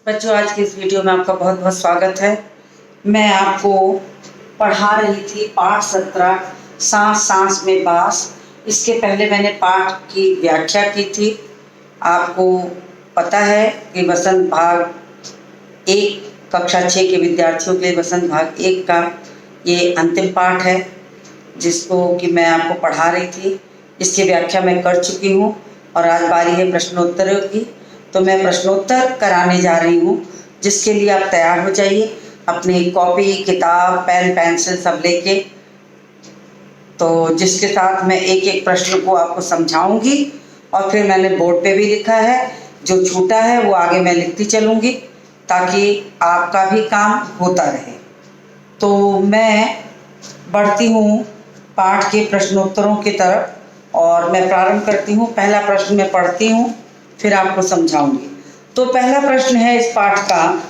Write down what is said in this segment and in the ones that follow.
बच्चों, आज की इस वीडियो में आपका बहुत बहुत स्वागत है। मैं आपको पढ़ा रही थी पाठ 17 सांस सांस में बास। इसके पहले मैंने पाठ की व्याख्या की थी। आपको पता है कि वसंत भाग एक कक्षा 6 के विद्यार्थियों के लिए वसंत भाग 1 का ये अंतिम पाठ है, जिसको कि मैं आपको पढ़ा रही थी। इसकी व्याख्या मैं कर चुकी हूँ और आज बारी है प्रश्नोत्तरों की। तो मैं प्रश्नोत्तर कराने जा रही हूँ, जिसके लिए आप तैयार हो जाइए अपनी कॉपी, किताब, पेन, पेंसिल सब लेके। तो जिसके साथ मैं एक एक प्रश्न को आपको समझाऊंगी और फिर मैंने बोर्ड पे भी लिखा है, जो छूटा है वो आगे मैं लिखती चलूँगी ताकि आपका भी काम होता रहे। तो मैं बढ़ती हूँ पाठ के प्रश्नोत्तरों की तरफ और मैं प्रारंभ करती हूँ। पहला प्रश्न मैं पढ़ती हूँ, फिर आपको समझाऊंगी। तो पहला प्रश्न है इस पाठ का,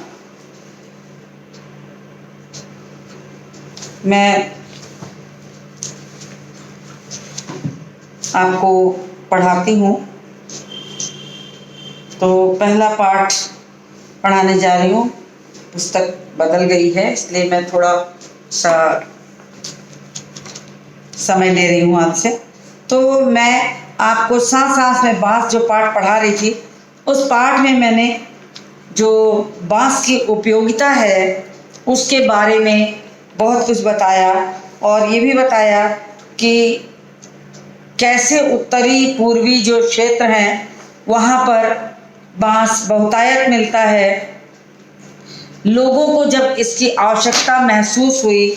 मैं आपको पढ़ाती हूँ। तो पहला पाठ पढ़ाने जा रही हूँ। पुस्तक बदल गई है, इसलिए मैं थोड़ा सा समय ले रही हूँ आपसे। तो मैं आपको सांस सांस में बांस जो पाठ पढ़ा रही थी, उस पाठ में मैंने जो बांस की उपयोगिता है उसके बारे में बहुत कुछ बताया और ये भी बताया कि कैसे उत्तरी पूर्वी जो क्षेत्र हैं वहाँ पर बांस बहुतायत मिलता है। लोगों को जब इसकी आवश्यकता महसूस हुई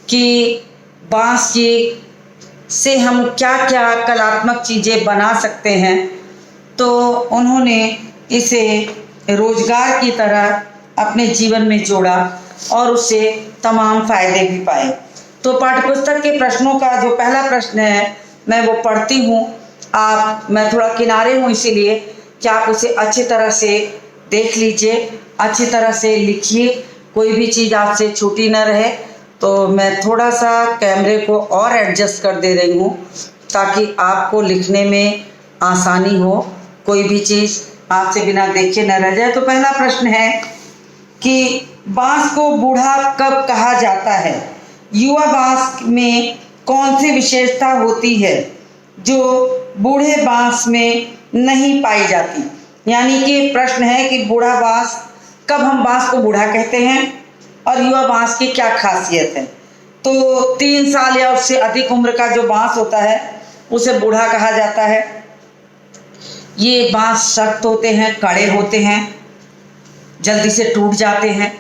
कि बांस की से हम क्या क्या कलात्मक चीज़ें बना सकते हैं, तो उन्होंने इसे रोजगार की तरह अपने जीवन में जोड़ा और उससे तमाम फायदे भी पाए। तो पाठ्यपुस्तक के प्रश्नों का जो पहला प्रश्न है मैं वो पढ़ती हूँ। मैं थोड़ा किनारे हूँ, इसीलिए कि आप उसे अच्छी तरह से देख लीजिए, अच्छी तरह से लिखिए, कोई भी चीज़ आपसे छूटी न रहे। तो मैं थोड़ा सा कैमरे को और एडजस्ट कर दे रही हूँ ताकि आपको लिखने में आसानी हो, कोई भी चीज़ आपसे बिना देखे न रह जाए। तो पहला प्रश्न है कि बांस को बूढ़ा कब कहा जाता है? युवा बांस में कौन सी विशेषता होती है जो बूढ़े बांस में नहीं पाई जाती? यानी कि प्रश्न है कि बूढ़ा बांस, कब हम बांस को बूढ़ा कहते हैं और युवा बांस की क्या खासियत है? तो 3 साल या उससे अधिक उम्र का जो बांस होता है उसे बूढ़ा कहा जाता है। ये बांस सख्त होते हैं, कड़े होते हैं, जल्दी से टूट जाते हैं।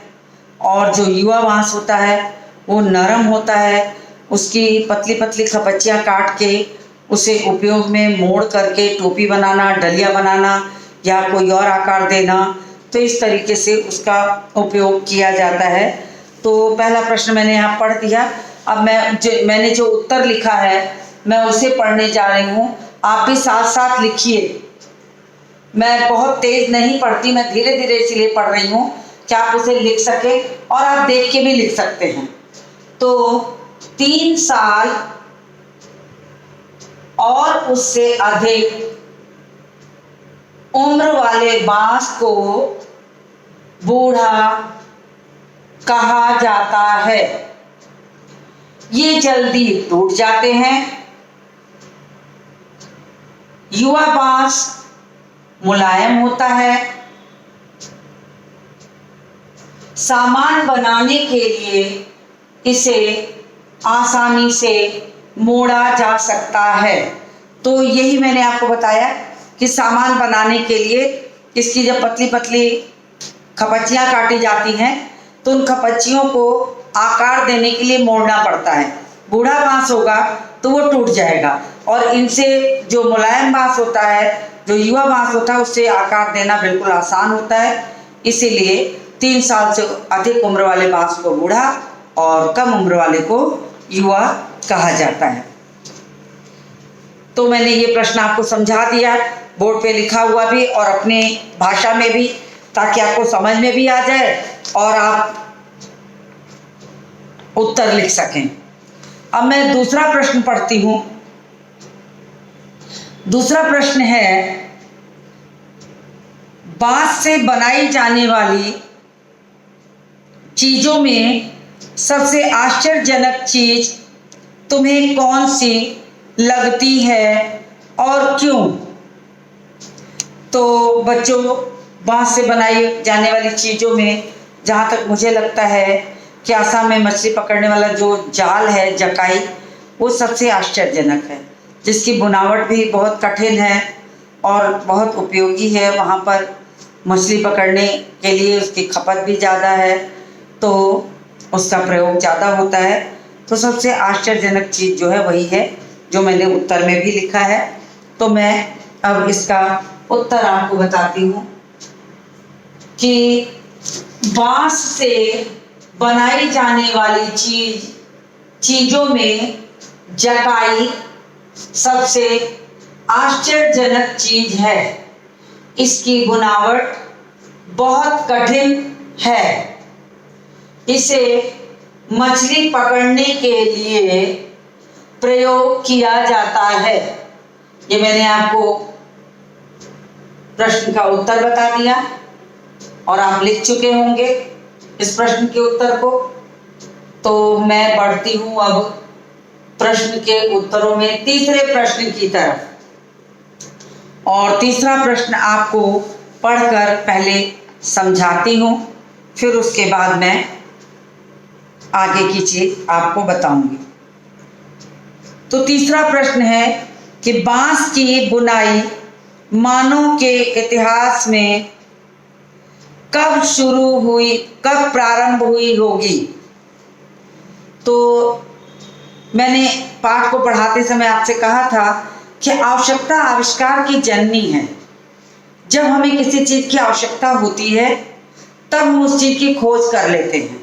और जो युवा बांस होता है वो नरम होता है, उसकी पतली पतली खपच्चियाँ काट के उसे उपयोग में मोड़ करके टोपी बनाना, डलिया बनाना या कोई और आकार देना, तो इस तरीके से उसका उपयोग किया जाता है। तो पहला प्रश्न मैंने यहाँ पढ़ दिया। अब मैंने जो उत्तर लिखा है मैं उसे पढ़ने जा रही हूँ। आप भी साथ साथ लिखिए। मैं बहुत तेज नहीं पढ़ती, मैं धीरे धीरे इसलिए पढ़ रही हूँ कि आप उसे लिख सकें और आप देख के भी लिख सकते हैं। तो 3 साल और उससे अधिक उम्र वाले बांस को बूढ़ा कहा जाता है। ये जल्दी टूट जाते हैं। युवा बांस मुलायम होता है। सामान बनाने के लिए इसे आसानी से मोड़ा जा सकता है। तो यही मैंने आपको बताया कि सामान बनाने के लिए इसकी जब पतली पतली खपच्चियाँ काटी जाती हैं तो उन खपच्चियों को आकार देने के लिए मोड़ना पड़ता है। बूढ़ा बांस होगा तो वो टूट जाएगा और इनसे जो मुलायम बांस होता है, जो युवा बांस होता है, उससे आकार देना बिल्कुल आसान होता है। इसीलिए 3 साल से अधिक उम्र वाले बांस को बूढ़ा और कम उम्र वाले को युवा कहा जाता है। तो मैंने ये प्रश्न आपको समझा दिया, बोर्ड पे लिखा हुआ भी और अपने भाषा में भी, ताकि आपको समझ में भी आ जाए और आप उत्तर लिख सकें। अब मैं दूसरा प्रश्न पढ़ती हूँ। दूसरा प्रश्न है, बांस से बनाई जाने वाली चीजों में सबसे आश्चर्यजनक चीज तुम्हें कौन सी लगती है और क्यों? तो बच्चों, बांस से बनाई जाने वाली चीजों में जहाँ तक मुझे लगता है कि आसाम में मछली पकड़ने वाला जो जाल है, जकाई, वो सबसे आश्चर्यजनक है, जिसकी बुनावट भी बहुत कठिन है और बहुत उपयोगी है। वहाँ पर मछली पकड़ने के लिए उसकी खपत भी ज़्यादा है, तो उसका प्रयोग ज़्यादा होता है। तो सबसे आश्चर्यजनक चीज़ जो है वही है जो मैंने उत्तर में भी लिखा है। तो मैं अब इसका उत्तर आपको बताती हूँ कि बांस से बनाई जाने वाली चीजों में जकाई सबसे आश्चर्यजनक चीज है। इसकी बुनावट बहुत कठिन है। इसे मछली पकड़ने के लिए प्रयोग किया जाता है। ये मैंने आपको प्रश्न का उत्तर बता दिया और आप लिख चुके होंगे इस प्रश्न के उत्तर को। तो मैं बढ़ती हूँ अब प्रश्न के उत्तरों में तीसरे प्रश्न की तरफ। और तीसरा प्रश्न आपको पढ़कर पहले समझाती हूँ, फिर उसके बाद मैं आगे की चीज आपको बताऊंगी। तो तीसरा प्रश्न है कि बांस की बुनाई मानव के इतिहास में कब शुरू हुई, कब प्रारंभ हुई होगी? तो मैंने पाठ को पढ़ाते समय आपसे कहा था कि आवश्यकता आविष्कार की जननी है। जब हमें किसी चीज़ की आवश्यकता होती है तब हम उस चीज़ की खोज कर लेते हैं।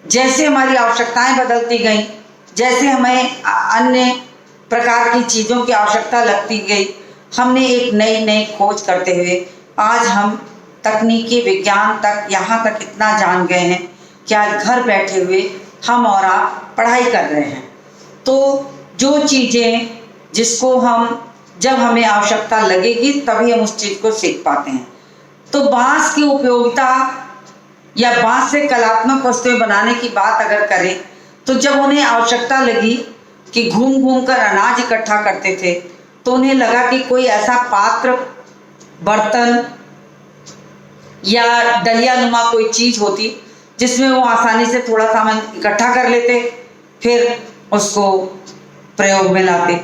जैसे हमारी आवश्यकताएं बदलती गई, जैसे हमें अन्य प्रकार की चीज़ों की आवश्यकता लगती गई, हमने एक नई नई खोज करते हुए आज हम तकनीकी विज्ञान तक, यहाँ तक इतना जान गए हैं कि आज घर बैठे हुए हम और आप पढ़ाई कर रहे हैं। तो जो चीज़ें जिसको हम, जब हमें आवश्यकता लगेगी तभी हम उस चीज़ को सीख पाते हैं। तो बांस की उपयोगिता या बांस से कलात्मक वस्तुएं बनाने की बात अगर करें तो जब उन्हें आवश्यकता लगी कि घूम घूम कर अनाज इकट्ठा करते थे, तो उन्हें लगा कि कोई ऐसा पात्र, बर्तन या दलिया नुमा कोई चीज़ होती जिसमें वो आसानी से थोड़ा सामान इकट्ठा कर लेते, फिर उसको प्रयोग में लाते।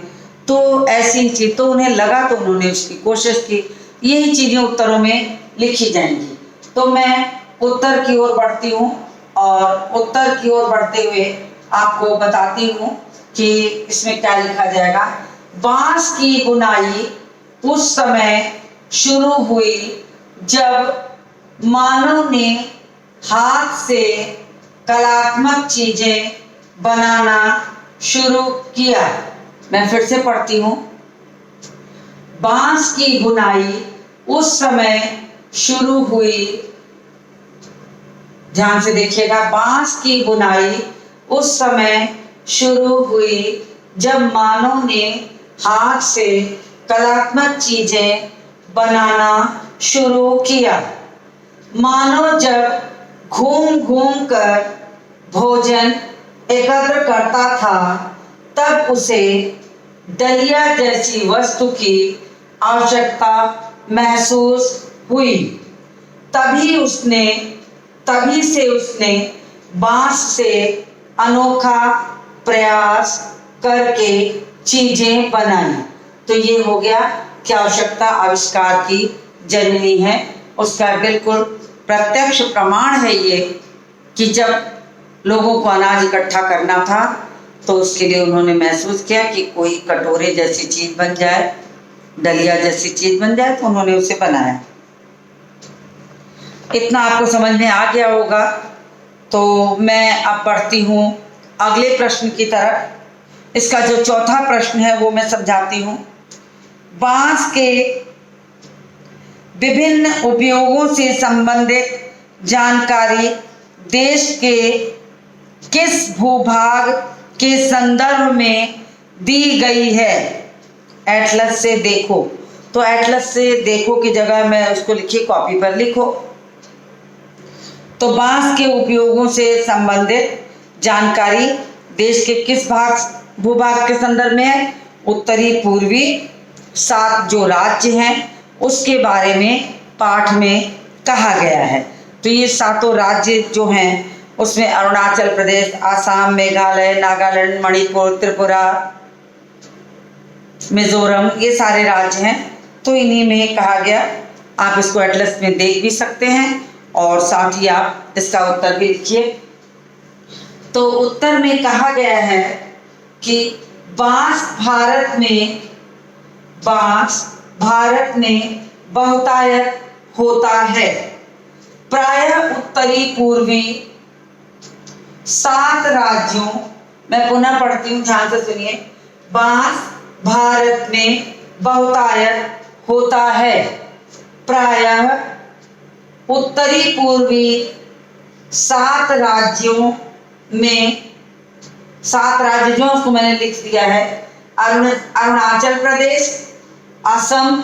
तो ऐसी चीज़, तो उन्हें लगा तो उन्होंने उसकी कोशिश की। यही चीज़ें उत्तरों में लिखी जाएंगी। तो मैं उत्तर की ओर बढ़ती हूँ और उत्तर की ओर बढ़ते हुए आपको बताती हूँ कि इसमें क्या लिखा जाएगा। बांस की बुनाई उस समय शुरू हुई जब मानव ने हाथ से कलात्मक चीजें बनाना शुरू किया। मैं फिर से पढ़ती हूँ। बांस की बुनाई उस समय शुरू हुई, ध्यान से देखिएगा, बांस की बुनाई उस समय शुरू हुई जब मानव ने हाथ से कलात्मक चीजें बनाना शुरू किया। मानव जब घूम घूम कर भोजन एकत्र करता था तब उसे दलिया जैसी वस्तु की आवश्यकता महसूस हुई। तभी से उसने बांस से अनोखा प्रयास करके चीजें बनाई। तो ये हो गया कि आवश्यकता आविष्कार की जननी है। उसका बिल्कुल प्रत्यक्ष प्रमाण है ये कि जब लोगों को अनाज इकट्ठा करना था तो उसके लिए उन्होंने महसूस किया कि कोई कटोरे जैसी चीज बन जाए, दलिया जैसी चीज बन जाए, तो उन्होंने उसे बनाया। इतना आपको समझ में आ गया होगा। तो मैं अब बढ़ती हूँ अगले प्रश्न की तरफ। इसका जो चौथा प्रश्न है वो मैं समझाती हूँ। बांस के विभिन्न उपयोगों से संबंधित जानकारी देश के किस भूभाग के संदर्भ में दी गई है? एटलस से देखो। तो एटलस से देखो की जगह मैं उसको लिखी कॉपी पर लिखो। तो बांस के उपयोगों से संबंधित जानकारी देश के किस भूभाग के संदर्भ में है? उत्तरी पूर्वी 7 जो राज्य हैं उसके बारे में पाठ में कहा गया है। तो ये 7 राज्य जो हैं उसमें अरुणाचल प्रदेश, आसाम, मेघालय, नागालैंड, मणिपुर, त्रिपुरा, मिजोरम, ये सारे राज्य हैं। तो इन्हीं में कहा गया। आप इसको एटलस में देख भी सकते हैं और साथ ही आप इसका उत्तर भी लिखिए। तो उत्तर में कहा गया है कि बांस भारत में बहुतायत होता है। प्रायः उत्तरी पूर्वी 7 राज्यों, मैं पुनः पढ़ती हूँ, ध्यान से सुनिए। बांस भारत में बहुतायत होता है। प्रायः उत्तरी पूर्वी 7 राज्यों में, 7 राज्य जो उसको मैंने लिख दिया है, अरुणाचल प्रदेश, असम,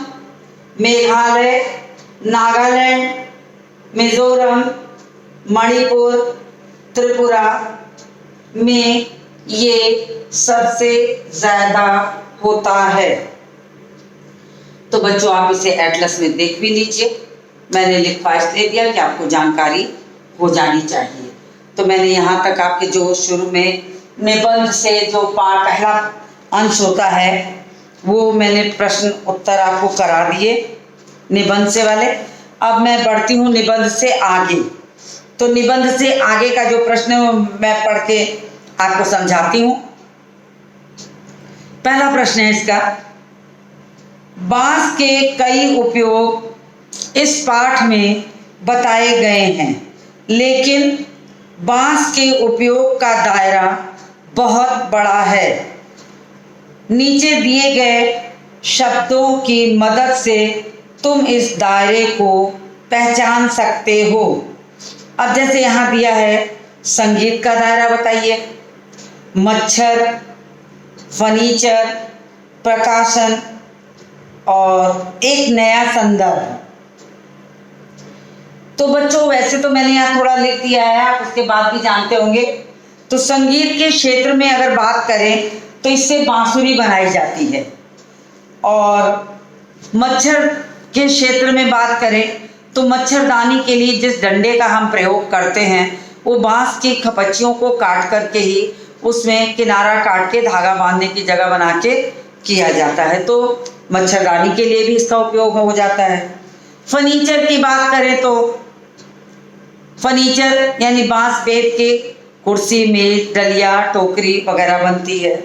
मेघालय, नागालैंड, मिजोरम, मणिपुर, त्रिपुरा में ये सबसे ज्यादा होता है। तो बच्चों आप इसे एटलस में देख भी लीजिए। मैंने लिखवा इसलिए दिया कि आपको जानकारी हो जानी चाहिए। तो मैंने यहाँ तक आपके जो शुरू में निबंध से जो पहला अंश होता है वो मैंने प्रश्न उत्तर आपको करा दिए निबंध से वाले। अब मैं बढ़ती हूँ निबंध से आगे। तो निबंध से आगे का जो प्रश्न है वो मैं पढ़ के आपको समझाती हूँ। पहला प्रश्न है इसका, बांस के कई उपयोग इस पाठ में बताए गए हैं, लेकिन बांस के उपयोग का दायरा बहुत बड़ा है। नीचे दिए गए शब्दों की मदद से तुम इस दायरे को पहचान सकते हो। अब जैसे यहाँ दिया है संगीत का दायरा बताइए, मच्छर, फर्नीचर, प्रकाशन और एक नया संदर्भ। तो बच्चों वैसे तो मैंने यहाँ थोड़ा लिख दिया है, आप उसके बाद भी जानते होंगे। तो संगीत के क्षेत्र में अगर बात करें तो इससे बांसुरी बनाई जाती है, और मच्छर के क्षेत्र में बात करें तो मच्छरदानी के लिए जिस डंडे का हम प्रयोग करते हैं वो बांस की खपच्चियों को काट करके ही उसमें किनारा काट के धागा बांधने की जगह बना के किया जाता है। तो मच्छरदानी के लिए भी इसका उपयोग हो जाता है। फर्नीचर की बात करें तो फर्नीचर यानी बांस बेच के कुर्सी, मेज, डलिया, टोकरी वगैरह बनती है।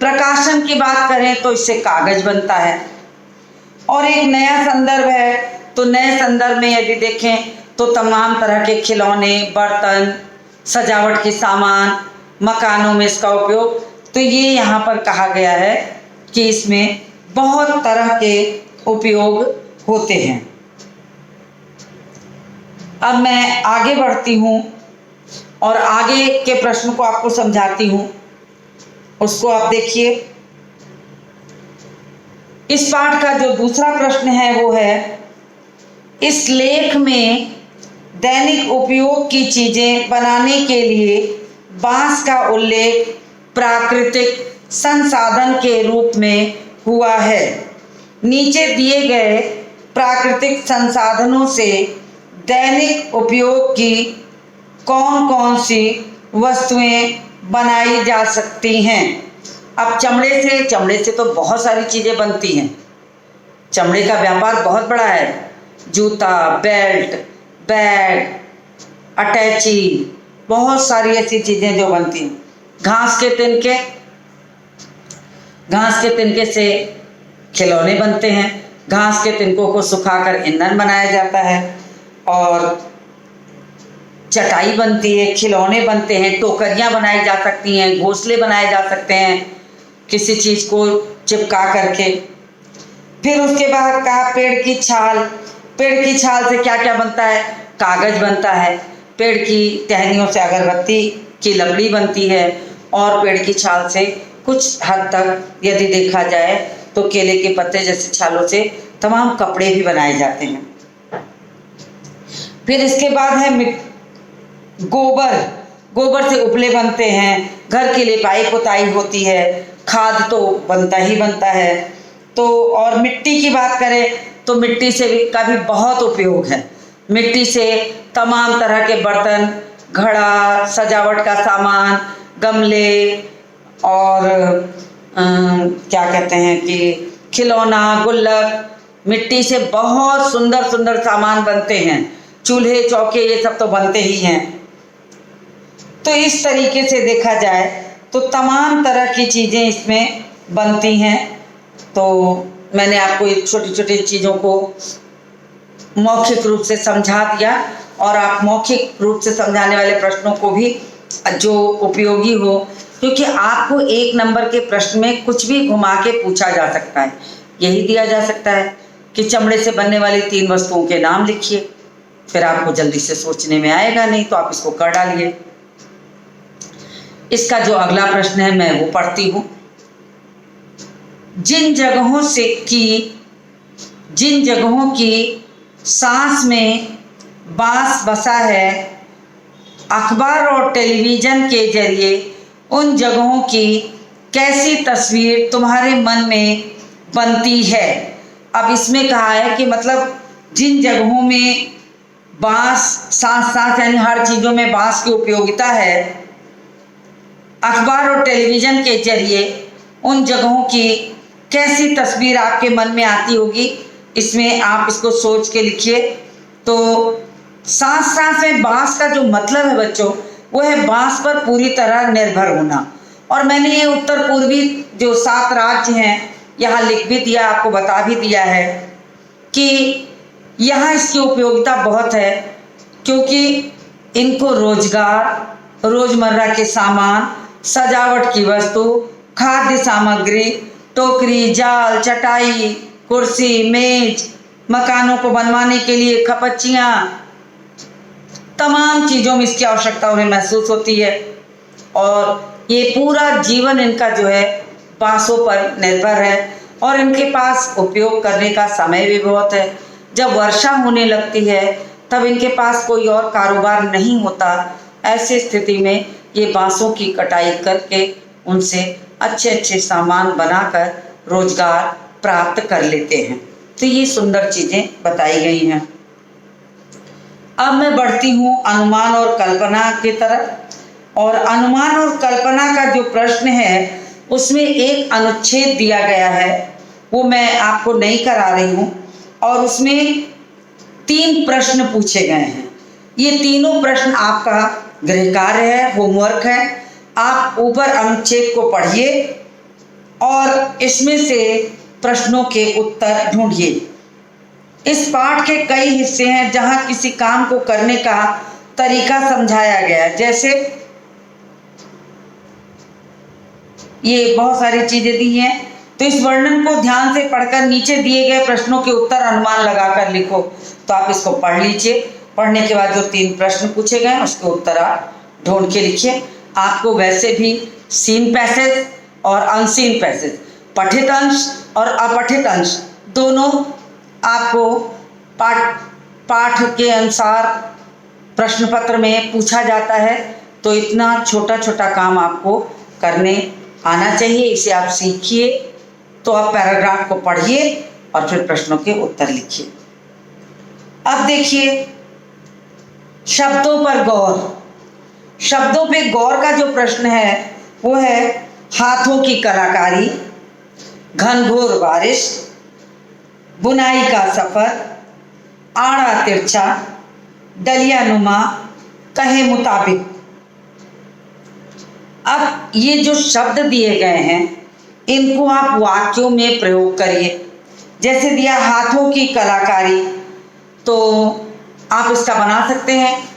प्रकाशन की बात करें तो इससे कागज बनता है। और एक नया संदर्भ है, तो नए संदर्भ में यदि देखें तो तमाम तरह के खिलौने, बर्तन, सजावट के सामान, मकानों में इसका उपयोग। तो ये यहाँ पर कहा गया है कि इसमें बहुत तरह के उपयोग होते हैं। अब मैं आगे बढ़ती हूँ और आगे के प्रश्न को आपको समझाती हूँ। उसको आप देखिए। इस पाठ का जो दूसरा प्रश्न है वो है, इस लेख में दैनिक उपयोग की चीजें बनाने के लिए बांस का उल्लेख प्राकृतिक संसाधन के रूप में हुआ है। नीचे दिए गए प्राकृतिक संसाधनों से दैनिक उपयोग की कौन कौन सी वस्तुएं बनाई जा सकती हैं। अब चमड़े से तो बहुत सारी चीज़ें बनती हैं। चमड़े का व्यापार बहुत बड़ा है। जूता, बेल्ट, बैग, अटैची, बहुत सारी ऐसी चीज़ें जो बनती हैं। घास के तिनके से खिलौने बनते हैं। घास के तिनकों को सुखाकर ईंधन बनाया जाता है और चटाई बनती है, खिलौने बनते हैं, टोकरियाँ बनाई जा सकती हैं, घोंसले बनाए जा सकते हैं किसी चीज़ को चिपका करके। फिर उसके बाद कहा पेड़ की छाल से क्या क्या बनता है? कागज बनता है। पेड़ की टहनियों से अगरबत्ती की लकड़ी बनती है और पेड़ की छाल से कुछ हद तक यदि देखा जाए तो केले के पत्ते जैसे छालों से तमाम कपड़े भी बनाए जाते हैं। फिर इसके बाद है गोबर। गोबर से उपले बनते हैं, घर के लिपाई पुताई होती है, खाद तो बनता ही बनता है। तो और मिट्टी की बात करें तो मिट्टी से भी का भी बहुत उपयोग है। मिट्टी से तमाम तरह के बर्तन, घड़ा, सजावट का सामान, गमले और क्या कहते हैं कि खिलौना, गुल्लक, मिट्टी से बहुत सुंदर सुंदर सामान बनते हैं। चूल्हे, चौके, ये सब तो बनते ही हैं। तो इस तरीके से देखा जाए तो तमाम तरह की चीज़ें इसमें बनती हैं। तो मैंने आपको एक छोटी छोटी चीज़ों को मौखिक रूप से समझा दिया, और आप मौखिक रूप से समझाने वाले प्रश्नों को भी जो उपयोगी हो, क्योंकि आपको 1 नंबर के प्रश्न में कुछ भी घुमा के पूछा जा सकता है। यही दिया जा सकता है कि चमड़े से बनने वाली 3 वस्तुओं के नाम लिखिए। फिर आपको जल्दी से सोचने में आएगा नहीं, तो आप इसको कर डालिए। इसका जो अगला प्रश्न है मैं वो पढ़ती हूँ। जिन जगहों की सांस में बांस बसा है, अखबार और टेलीविज़न के जरिए उन जगहों की कैसी तस्वीर तुम्हारे मन में बनती है। अब इसमें कहा है कि मतलब जिन जगहों में बांस, सांस यानी हर चीज़ों में बांस की उपयोगिता है, अखबार और टेलीविज़न के जरिए उन जगहों की कैसी तस्वीर आपके मन में आती होगी, इसमें आप इसको सोच के लिखिए। तो सांस में बांस का जो मतलब है बच्चों, वो है बांस पर पूरी तरह निर्भर होना। और मैंने ये उत्तर पूर्वी जो 7 राज्य हैं यहाँ लिख भी दिया, आपको बता भी दिया है कि यहाँ इसकी उपयोगिता बहुत है, क्योंकि इनको रोजगार, रोजमर्रा के सामान, सजावट की वस्तु, खाद्य सामग्री, टोकरी, जाल, चटाई, कुर्सी, मेज, मकानों को बनवाने के लिए खपच्चियाँ, तमाम चीज़ों में इसकी आवश्यकता उन्हें महसूस होती है। और ये पूरा जीवन इनका जो है बांसों पर निर्भर है, और इनके पास उपयोग करने का समय भी बहुत है। जब वर्षा होने लगती है तब इनके पास कोई और कारोबार नहीं होता। ऐसी स्थिति में ये बांसों की कटाई करके उनसे अच्छे अच्छे सामान बनाकर रोजगार प्राप्त कर लेते हैं। तो ये सुंदर चीज़ें बताई गई हैं। अब मैं बढ़ती हूँ अनुमान और कल्पना की तरफ। और अनुमान और कल्पना का जो प्रश्न है उसमें एक अनुच्छेद दिया गया है, वो मैं आपको नहीं करा रही हूँ। और उसमें 3 प्रश्न पूछे गए हैं। ये तीनों प्रश्न आपका गृह कार्य है, होमवर्क है। आप ऊपर अनुच्छेद को पढ़िए और इसमें से प्रश्नों के उत्तर ढूंढिए। इस पाठ के कई हिस्से हैं जहाँ किसी काम को करने का तरीका समझाया गया है। जैसे ये बहुत सारी चीजें दी हैं, तो इस वर्णन को ध्यान से पढ़कर नीचे दिए गए प्रश्नों के उत्तर अनुमान लगाकर लिखो। तो आप इसको पढ़ लीजिए। पढ़ने के बाद जो 3 प्रश्न पूछे गए उसके उत्तर आप ढूंढ के लिखिए। आपको वैसे भी सीन पैसेज और अनसीन पैसेज, पठित अंश और अपठित अंश दोनों आपको पाठ के अनुसार प्रश्न पत्र में पूछा जाता है। तो इतना छोटा छोटा काम आपको करने आना चाहिए, इसे आप सीखिए। तो आप पैराग्राफ को पढ़िए और फिर प्रश्नों के उत्तर लिखिए। अब देखिए शब्दों पर गौर। शब्दों पे गौर का जो प्रश्न है वो है हाथों की कलाकारी, घनघोर बारिश, बुनाई का सफर, आड़ा तिरछा, डलिया नुमा, कहे मुताबिक। अब ये जो शब्द दिए गए हैं इनको आप वाक्यों में प्रयोग करिए। जैसे दिया हाथों की कलाकारी, तो आप इसका बना सकते हैं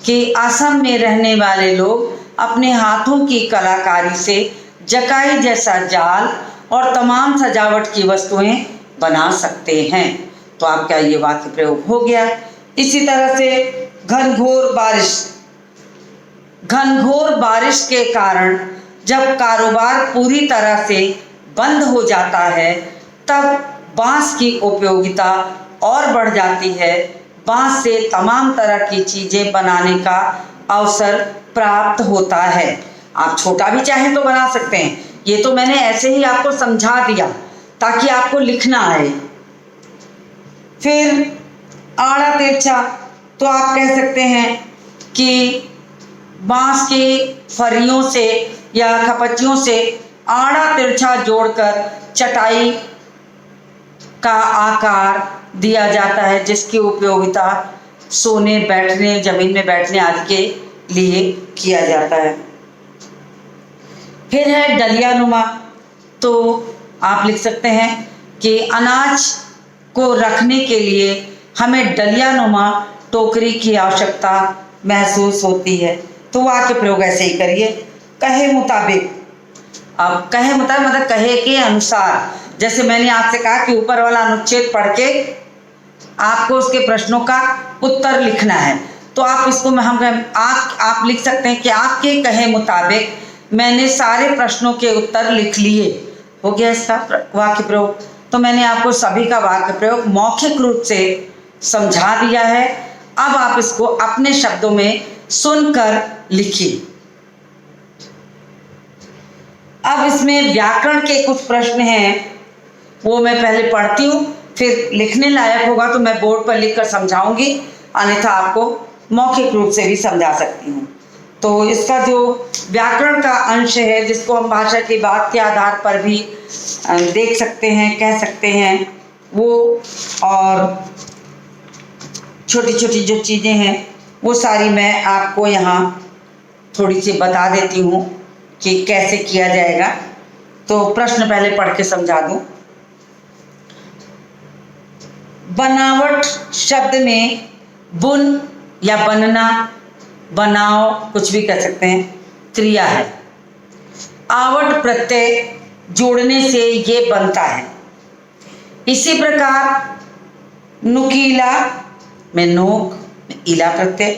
कि असम में रहने वाले लोग अपने हाथों की कलाकारी से जकाई जैसा जाल और तमाम सजावट की वस्तुएं बना सकते हैं। तो आपका ये वाक्य प्रयोग हो गया। इसी तरह से घनघोर बारिश। घनघोर बारिश के कारण जब कारोबार पूरी तरह से बंद हो जाता है तब बांस की उपयोगिता और बढ़ जाती है। बांस से तमाम तरह की चीज़ें बनाने का अवसर प्राप्त होता है। आप छोटा भी चाहें तो बना सकते हैं। ये तो मैंने ऐसे ही आपको समझा दिया ताकि आपको लिखना आए। फिर आड़ा तिरछा, तो आप कह सकते हैं कि बांस के फरियों से या खपच्चियों से आड़ा तिरछा जोड़कर चटाई का आकार दिया जाता है, जिसकी उपयोगिता सोने, बैठने, जमीन में बैठने आदि के लिए किया जाता है। फिर है डलियानुमा, तो आप लिख सकते हैं कि अनाज को रखने के लिए हमें डलियानुमा टोकरी की आवश्यकता महसूस होती है। तो वाक्य प्रयोग ऐसे ही करिए, कहे मुताबिक। अब कहे मुताबिक मतलब कहे के अनुसार। जैसे मैंने आपसे कहा कि ऊपर वाला अनुच्छेद पढ़ के आपको उसके प्रश्नों का उत्तर लिखना है, तो आप इसको आप लिख सकते हैं कि आपके कहे मुताबिक मैंने सारे प्रश्नों के उत्तर लिख लिए। हो गया इसका वाक्य प्रयोग। तो मैंने आपको सभी का वाक्य प्रयोग मौखिक रूप से समझा दिया है। अब आप इसको अपने शब्दों में सुनकर लिखिए। अब इसमें व्याकरण के कुछ प्रश्न हैं, वो मैं पहले पढ़ती हूँ, फिर लिखने लायक होगा तो मैं बोर्ड पर लिखकर समझाऊंगी, अन्यथा आपको मौखिक रूप से भी समझा सकती हूँ। तो इसका जो व्याकरण का अंश है, जिसको हम भाषा की बात के आधार पर भी देख सकते हैं, कह सकते हैं, वो और छोटी छोटी जो चीज़ें हैं वो सारी मैं आपको यहाँ थोड़ी सी बता देती हूँ कि कैसे किया जाएगा। तो प्रश्न पहले पढ़ के समझा दूँ। बनावट शब्द में बुन या बनना, बनाओ, कुछ भी कह सकते हैं, क्रिया है। आवट प्रत्यय जोड़ने से ये बनता है। इसी प्रकार नुकीला में नोक, इला प्रत्यय,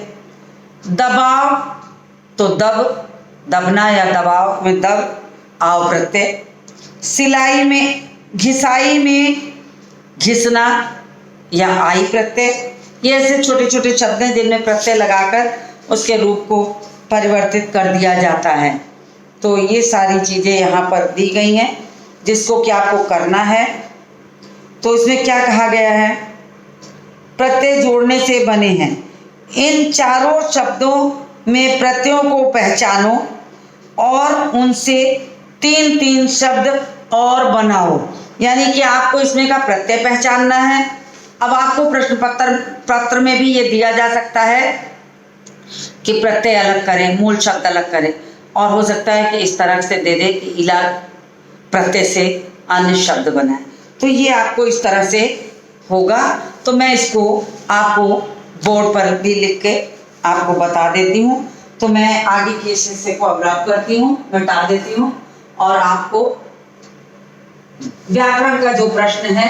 दबाव तो दब, दबना या दबाव में दब, आव प्रत्यय, सिलाई में, घिसाई में घिसना या आई प्रत्यय। ये ऐसे छोटे छोटे शब्द हैं जिनमें प्रत्यय लगाकर उसके रूप को परिवर्तित कर दिया जाता है। तो ये सारी चीज़ें यहाँ पर दी गई हैं जिसको कि आपको करना है। तो इसमें क्या कहा गया है, प्रत्यय जोड़ने से बने हैं। इन चारों शब्दों में प्रत्ययों को पहचानो और उनसे तीन तीन शब्द और बनाओ। यानी कि आपको इसमें का प्रत्यय पहचानना है। अब आपको प्रश्न पत्र में भी ये दिया जा सकता है कि प्रत्यय अलग करें, मूल शब्द अलग करें, और हो सकता है कि इस तरह से दे दे कि इला प्रत्यय से अन्य शब्द बनाए। तो ये आपको इस तरह से होगा। तो मैं इसको आपको बोर्ड पर भी लिख के आपको बता देती हूँ। तो मैं आगे के इस हिस्से को अवराप करती हूँ, मिटा देती हूँ और आपको व्याकरण का जो प्रश्न है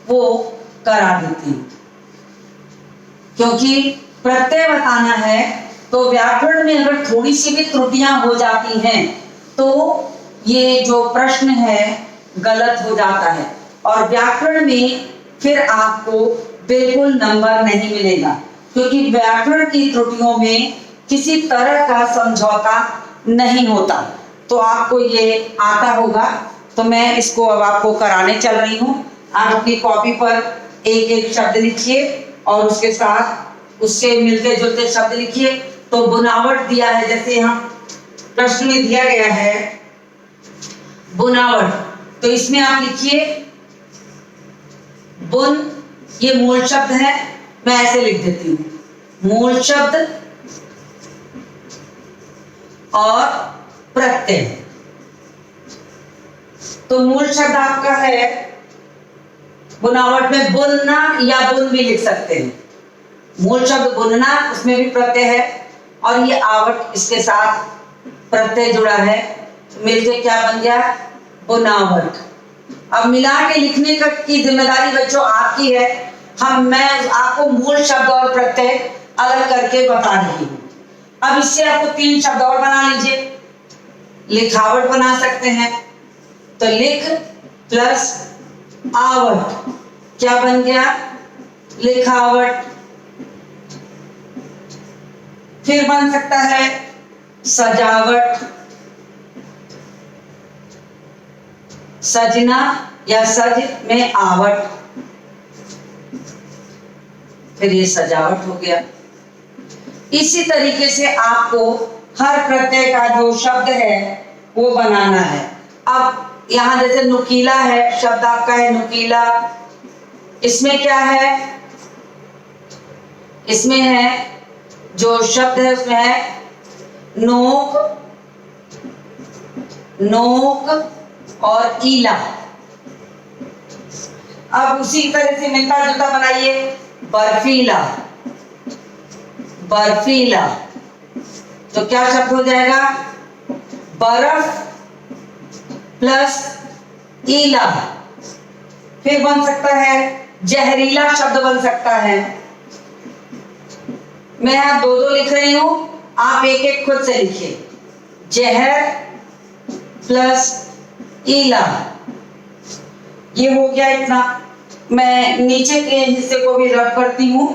वो करा देती हूँ। क्योंकि प्रत्यय बताना है तो व्याकरण में अगर थोड़ी सी भी त्रुटियां हो जाती हैं तो ये जो प्रश्न है गलत हो जाता है और व्याकरण में फिर आपको बिल्कुल नंबर नहीं मिलेगा, क्योंकि व्याकरण की त्रुटियों में किसी तरह का समझौता नहीं होता। तो आपको ये आता होगा। तो मैं इसको अब आपको कराने चल रही हूँ। आप अपनी कॉपी पर एक एक शब्द लिखिए और उसके साथ उससे मिलते जुलते शब्द लिखिए। तो बुनावट दिया है, जैसे यहाँ प्रश्न में दिया गया है बुनावट, तो इसमें आप लिखिए बुन, ये मूल शब्द है, मैं ऐसे लिख देती हूँ, मूल शब्द और प्रत्यय। तो मूल शब्द आपका है बुनावट में बुनना या बुन भी लिख सकते हैं। मूल शब्द बुनना, उसमें भी प्रत्यय है और ये आवट इसके साथ प्रत्यय जुड़ा है, मिलके क्या बन गया, बुनावट। अब मिला के लिखने की जिम्मेदारी बच्चों आपकी है। मैं आपको मूल शब्द और प्रत्यय अलग करके बता रही हूँ। अब इससे आपको तीन शब्द और बना लीजिए। लिखावट बना सकते हैं, तो लिख प्लस आवट, क्या बन गया? लिखावट। फिर बन सकता है सजावट, सजना या सज में आवट, फिर ये सजावट हो गया। इसी तरीके से आपको हर प्रत्यय का जो शब्द है वो बनाना है। अब यहां जैसे नुकीला है, शब्द आपका है नुकीला, इसमें क्या है? इसमें है जो शब्द है उसमें है नोक, नोक और ईला। अब उसी तरह से मिलता जुलता बनाइए, बर्फीला, बर्फीला। तो क्या शब्द हो जाएगा? बर्फ प्लस ईला। फिर बन सकता है जहरीला, शब्द बन सकता है। मैं यहां दो दो लिख रही हूं, आप एक एक खुद से लिखिए। जहर प्लस ईला, ये हो गया इतना। मैं नीचे के हिस्से को भी रब करती हूं।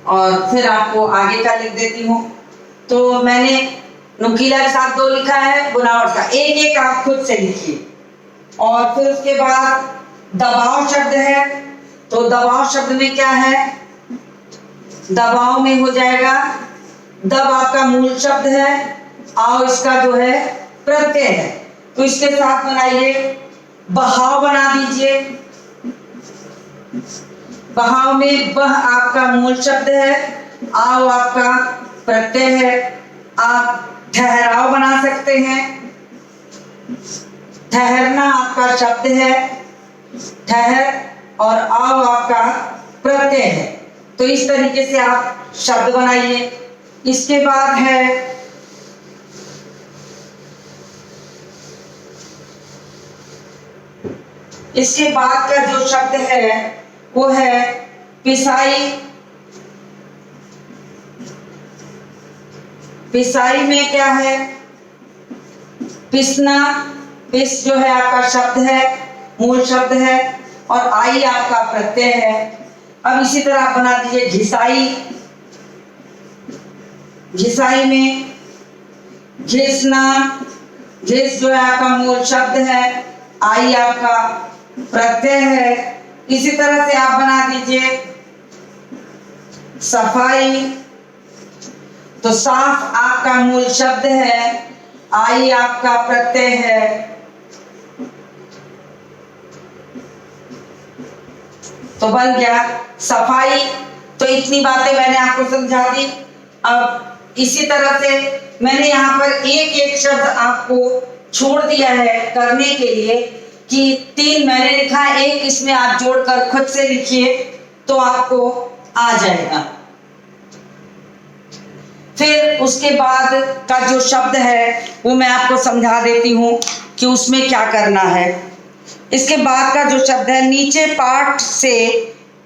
और फिर आपको आगे का लिख देती हूं। तो मैंने नुकीला के साथ दो लिखा है, बुनावट का एक एक आप खुद से लिखिए। और फिर उसके बाद दबाव शब्द है, तो दबाव शब्द में क्या है? दबाव में हो जाएगा, दब आपका मूल शब्द है, आओ इसका जो है प्रत्यय है, तो इसके साथ बनाइए बहाव बना दीजिए। बहाव में बह आपका मूल शब्द है, आओ आपका प्रत्यय है। आप ठहराव बना सकते हैं, ठहरना आपका शब्द है, ठहर और आओ आपका प्रत्यय है। तो इस तरीके से आप शब्द बनाइए। इसके बाद है इसके बाद का जो शब्द है वो है पिसाई। पिसाई में क्या है? पिसना, पिस जो है आपका शब्द है, मूल शब्द है, और आई आपका प्रत्यय है। अब इसी तरह आप बना दीजिए घिसाई। घिसाई में घिसना, घिस जो है आपका मूल शब्द है, आई आपका प्रत्यय है। इसी तरह से आप बना दीजिए सफाई। तो साफ आपका मूल शब्द है, आई आपका प्रत्यय है। तो बन गया सफाई। तो इतनी बातें मैंने आपको समझा दी। अब इसी तरह से मैंने यहाँ पर एक एक शब्द आपको छोड़ दिया है करने के लिए कि 3 मैंने लिखा है, एक इसमें आप जोड़कर खुद से लिखिए तो आपको आ जाएगा। फिर उसके बाद का जो शब्द है वो मैं आपको समझा देती हूँ कि उसमें क्या करना है। इसके बाद का जो शब्द है, नीचे पाठ से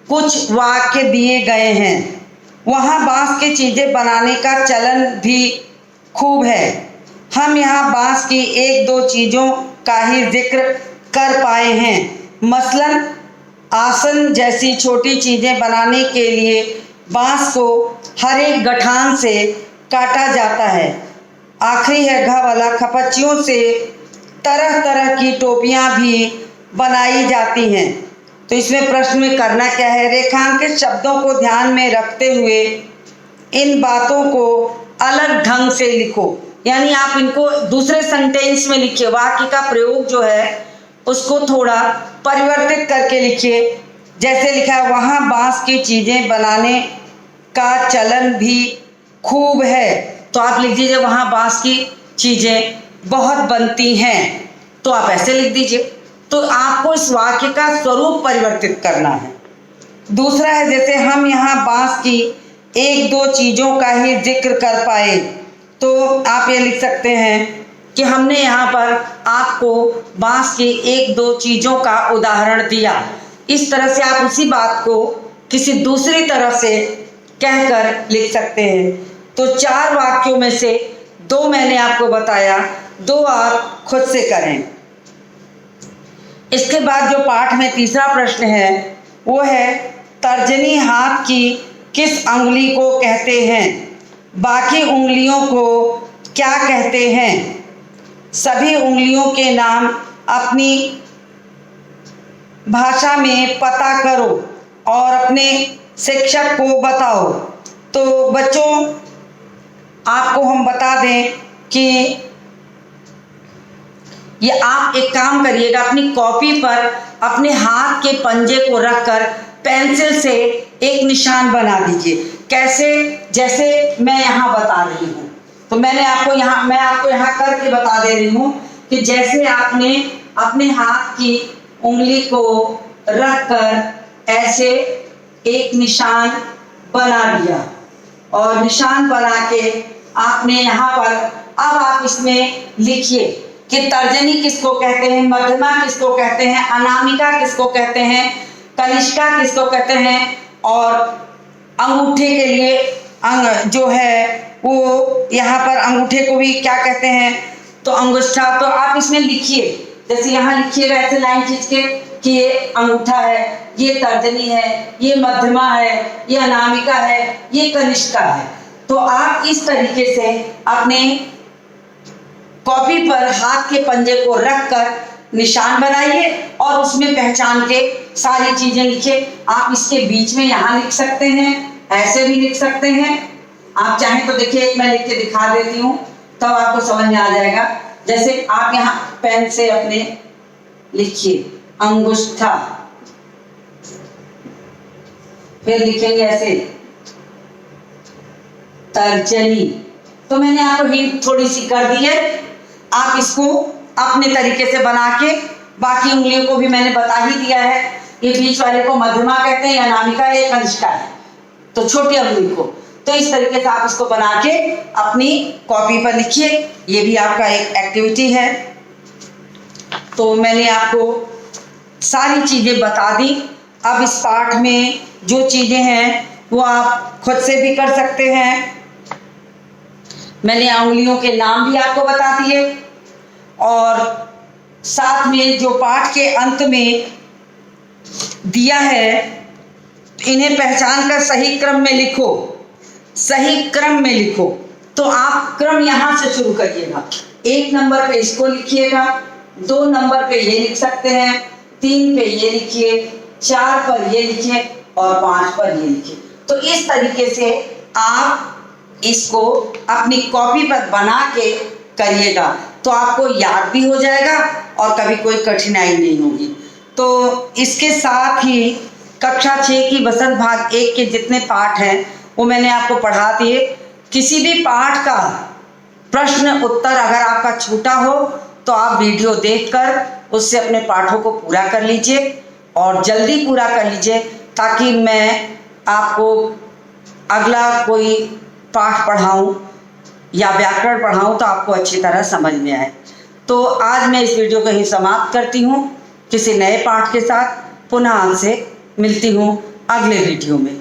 कुछ वाक्य दिए गए हैं, वहाँ बांस की चीज़ें बनाने का चलन भी खूब है। हम यहाँ बांस की 1-2 चीज़ों का ही जिक्र कर पाए हैं। मसलन आसन जैसी छोटी चीज़ें बनाने के लिए बांस को हर एक गठान से काटा जाता है। आखिरी है घ वाला, खपच्चियों से तरह तरह की टोपियाँ भी बनाई जाती हैं। तो इसमें प्रश्न में करना क्या है? रेखांकित शब्दों को ध्यान में रखते हुए इन बातों को अलग ढंग से लिखो, यानी आप इनको दूसरे सेंटेंस में लिखिए। वाक्य का प्रयोग जो है उसको थोड़ा परिवर्तित करके लिखिए। जैसे लिखा है, वहाँ बांस की चीज़ें बनाने का चलन भी खूब है, तो आप लिख दीजिए वहाँ बांस की चीज़ें बहुत बनती हैं, तो आप ऐसे लिख दीजिए। तो आपको इस वाक्य का स्वरूप परिवर्तित करना है। दूसरा है, जैसे हम यहाँ बांस की 1-2 चीज़ों का ही जिक्र कर पाए, तो आप ये लिख सकते हैं कि हमने यहाँ पर आपको बांस की 1-2 चीज़ों का उदाहरण दिया। इस तरह से आप उसी बात को किसी दूसरी तरह से कहकर लिख सकते हैं। तो 4 वाक्यों में से 2 मैंने आपको बताया, 2 आप खुद से करें। इसके बाद जो पाठ में तीसरा प्रश्न है वो है तर्जनी हाथ की किस अंगुली को कहते हैं? बाकी उंगलियों को क्या कहते हैं? सभी उंगलियों के नाम अपनी भाषा में पता करो और अपने शिक्षक को बताओ। तो बच्चों, आपको हम बता दें कि ये आप एक काम करिएगा, अपनी कॉपी पर अपने हाथ के पंजे को रखकर पेंसिल से एक निशान बना दीजिए। कैसे? जैसे मैं यहाँ बता रही हूँ, तो मैं आपको यहाँ करके बता दे रही हूँ कि जैसे आपने अपने हाथ की उंगली को रखकर ऐसे एक निशान बना दिया और निशान बना के आपने यहाँ पर, अब आप इसमें लिखिए कि तर्जनी किसको कहते हैं, मध्यमा किसको कहते हैं, अनामिका किसको कहते हैं, कनिष्का किसको कहते हैं, और अंगूठे के लिए जो है वो यहाँ पर अंगूठे को भी क्या कहते हैं, तो अंगुष्ठा। तो आप इसमें लिखिए, जैसे यहाँ लिखिएगा ऐसे लाइन खींच के कि ये अंगूठा है, ये तर्जनी है, ये मध्यमा है, ये अनामिका है, ये कनिष्का है। तो आप इस तरीके से अपने कॉपी पर हाथ के पंजे को रखकर निशान बनाइए और उसमें पहचान के सारी चीजें लिखिए। आप इसके बीच में यहाँ लिख सकते हैं, ऐसे भी लिख सकते हैं। आप चाहें तो देखिए, एक मैं लिख के दिखा देती हूँ तब आपको समझ में आ जाएगा। जैसे आप यहाँ पेन से अपने लिखिए अंगुष्ठा, फिर लिखेंगे ऐसे तर्जनी। तो मैंने आपको हिंट थोड़ी सी कर दी है, आप इसको अपने तरीके से बना के, बाकी उंगलियों को भी मैंने बता ही दिया है। ये बीच वाले को मध्यमा कहते हैं, या अनामिका है, या कनिष्का है, तो छोटी उंगली को। तो इस तरीके से आप इसको बना के अपनी कॉपी पर लिखिए, ये भी आपका एक एक्टिविटी है। तो मैंने आपको सारी चीजें बता दी। अब इस पाठ में जो चीजें हैं वो आप खुद से भी कर सकते हैं। मैंने उंगलियों के नाम भी आपको बता दिए और साथ में जो पाठ के अंत में दिया है, इन्हें पहचान कर सही क्रम में लिखो, सही क्रम में लिखो। तो आप क्रम यहाँ से शुरू करिएगा। 1 नंबर पे इसको लिखिएगा, 2 नंबर पे ये लिख सकते हैं, 3 पे ये लिखिए, 4 पर ये लिखिए और 5 पर ये लिखिए। तो इस तरीके से आप इसको अपनी कॉपी पर बना के करिएगा, तो आपको याद भी हो जाएगा और कभी कोई कठिनाई नहीं होगी। तो इसके साथ ही कक्षा 6 की वसंत भाग 1 के जितने पाठ हैं वो मैंने आपको पढ़ा दिए। किसी भी पाठ का प्रश्न उत्तर अगर आपका छूटा हो तो आप वीडियो देखकर उससे अपने पाठों को पूरा कर लीजिए और जल्दी पूरा कर लीजिए, ताकि मैं आपको अगला कोई पाठ पढ़ाऊं या व्याकरण पढ़ाऊं तो आपको अच्छी तरह समझ में आए। तो आज मैं इस वीडियो को ही समाप्त करती हूं। किसी नए पाठ के साथ पुनः आपसे मिलती हूं अगले वीडियो में।